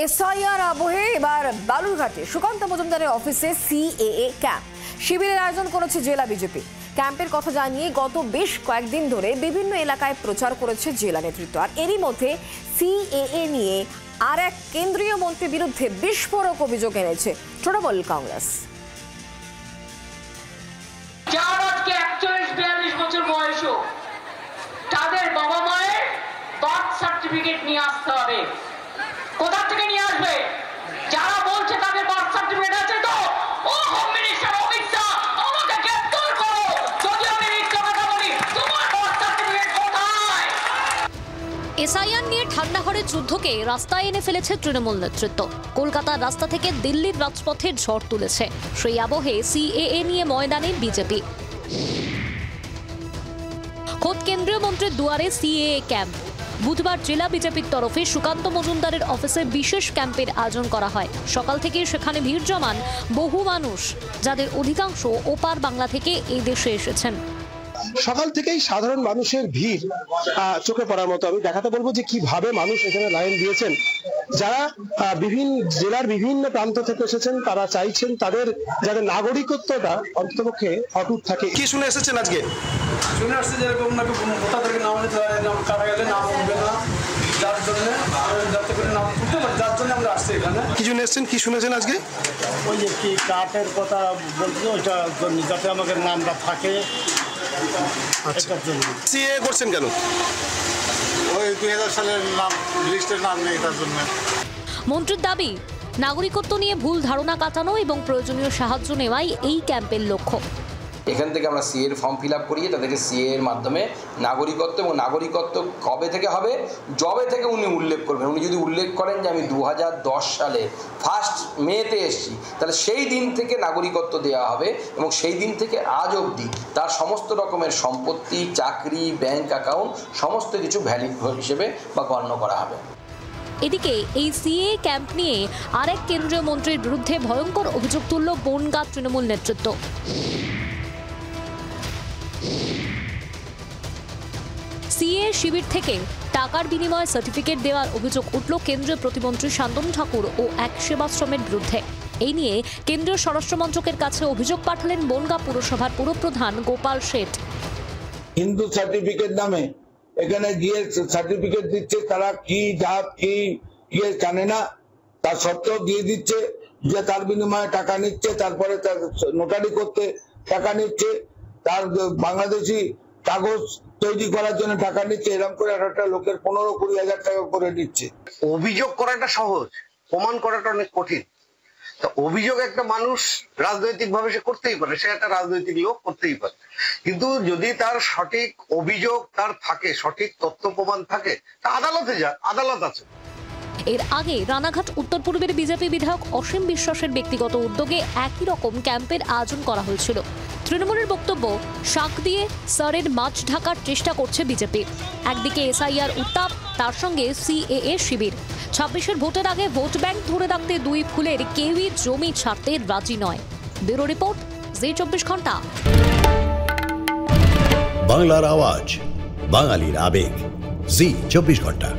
SIR আবহে এবার বালুরঘাটে সুকান্ত মজুমদারের অফিসে সিএএ ক্যাম্প শিবিরের আয়োজন করেছে জেলা বিজেপি। ক্যাম্পের কথা জানিয়ে গত বেশ কয়েকদিন ধরে বিভিন্ন এলাকায় প্রচার করেছে জেলা নেতৃত্ব। আর এরই মধ্যে সিএএ নিয়ে আর এক কেন্দ্রীয় মন্ত্রীর বিরুদ্ধে বিস্ফোরক অভিযোগ এনেছে তৃণমূল কংগ্রেস। যার আজকে 41-42 বছর বয়স, তাদের বাবা মায়ের বার্থ সার্টিফিকেট নিয়ে আসতে হবে। কোথা থেকে নিয়ে আসবে? যারা বলছে তাদের বার্থ সার্টিফিকেট আছে তো, ও হোম মিনিস্টার অমিত শাহ, আমাকে গ্রেফতার করো যদি আমি মিথ্যা কথা বলি। তোমার বার্থ সার্টিফিকেট কোথায়? এসআইআর নিয়ে ঠান্ডা ঘরের যুদ্ধকে রাস্তায় এনে ফেলেছে তৃণমূল নেতৃত্ব। কলকাতার রাস্তা থেকে দিল্লির রাজপথে ঝড় তুলেছে। সেই আবহে সিএএ নিয়ে ময়দানে বিজেপি। খোদ কেন্দ্রীয় মন্ত্রীর দুয়ারে সিএএ ক্যাম্প। বুধবার জেলা বিজেপির তরফে সুকান্ত মজুমদারের অফিসে বিশেষ ক্যাম্পের আয়োজন করা হয়। সকাল থেকে সেখানে ভিড় জমান বহু মানুষ, যাদের অধিকাংশ ওপার বাংলা থেকে এই দেশে এসেছেন। সকাল থেকেই সাধারণ মানুষের ভিড় চোখে পড়ার মতো। আমি দেখাতে বলবো যে কিভাবে মানুষ এখানে লাইন দিয়েছেন। যারা বিভিন্ন জেলার বিভিন্ন প্রান্ত থেকে এসেছেন, তারা চাইছেন তাদের যাদের নাগরিকত্বটা অন্ততপক্ষে অটুট থাকে। কি শুনে এসেছেন আজকে? শুনে আসছে যেরকম নাকি কোথা থেকে নাম কাটা গেলে নাম উঠবে না, যার জন্য যাতে করে নাম উঠতে পারে, যার জন্য আমরা আসছি এখানে। কি জন্য এসেছেন, কি শুনেছেন আজকে? ওই যে কি কার্ডের কথা বলছে, ওইটা যাতে আমাদের নামটা থাকে। সিএ করছেন কেন? ওই 2000 সালের নাম লিস্টের নাম নেই, তার জন্য। মন্ত্রীর দাবি, নাগরিকত্ব নিয়ে ভুল ধারণা কাটানো এবং প্রয়োজনীয় সাহায্য নেওয়াই এই ক্যাম্পের লক্ষ্য। এখান থেকে আমরা সিএর ফর্ম ফিল আপ করিয়ে তাদেরকে সিএ এর মাধ্যমে নাগরিকত্ব, এবং নাগরিকত্ব কবে থেকে হবে, জবে থেকে উনি উল্লেখ করবেন। উনি যদি উল্লেখ করেন যে আমি 2010 সালে 1 মেতে এসেছি, তাহলে সেই দিন থেকে নাগরিকত্ব দেওয়া হবে এবং সেই দিন থেকে আজ অবধি তার সমস্ত রকমের সম্পত্তি, চাকরি, ব্যাংক অ্যাকাউন্ট সমস্ত কিছু ভ্যালিড হিসেবে বা গণ্য করা হবে। এদিকে এই সিএ ক্যাম্প নিয়ে আরেক কেন্দ্রীয় মন্ত্রীর বিরুদ্ধে ভয়ঙ্কর অভিযোগ তুলল বনগাঁ তৃণমূল নেতৃত্ব। সিএ শিবির থেকে টাকার বিনিময়ে সার্টিফিকেট দেওয়ার অভিযোগ উঠল কেন্দ্রীয় প্রতিমন্ত্রী শান্তনু ঠাকুর ও এক সেবাশ্রমের বিরুদ্ধে। এই নিয়ে কেন্দ্রীয় স্বরাষ্ট্র মন্ত্রকের কাছে অভিযোগ পাঠালেন বনগাঁ পুরসভার পুরপ্রধান গোপাল শেঠ। হিন্দু সার্টিফিকেট নামে এখানে গিয়ে সার্টিফিকেট দিচ্ছে, তারা কি জাত কি জানে না, তার সত্ত্বেও দিয়ে দিচ্ছে যে তার বিনিময়ে টাকা নিচ্ছে, তারপরে তার নোটারি করতে টাকা নিচ্ছে, তার বাংলাদেশি কাগজ তৈরি করার জন্য টাকা নিচ্ছে। এরকম করে একটা লোকের 15-20 হাজার টাকা করে নিচ্ছে। অভিযোগ করাটা সহজ, প্রমাণ করাটা অনেক কঠিন। তো অভিযোগ একটা মানুষ রাজনৈতিক ভাবে সে করতেই পারে, সে একটা রাজনৈতিক লোক করতেই পারে, কিন্তু যদি তার সঠিক অভিযোগ তার থাকে, সঠিক তথ্য প্রমাণ থাকে, তা আদালতে যাক, আদালত আছে। এর আগে রানাঘাট উত্তর পূর্বের বিজেপি বিধায়ক অসীম বিশ্বাসের ব্যক্তিগত উদ্যোগে একই রকম ক্যাম্পের আয়োজন করা হয়েছিল। তৃণমূলের বক্তব্য, শাক দিয়ে স্যারের মাছ ঢাকার চেষ্টা করছে বিজেপি। একদিকে এসআইআর উত্তাপ, তার সঙ্গে সিএএ শিবির। 26-এর ভোটের আগে ভোট ব্যাংক ধরে রাখতে দুই ফুলের কেউই জমি ছাড়তে রাজি নয়। ব্যুরো রিপোর্ট, জি 24 ঘন্টা। বাংলার আওয়াজ, বাঙালির আবেগ, জি 24 ঘন্টা।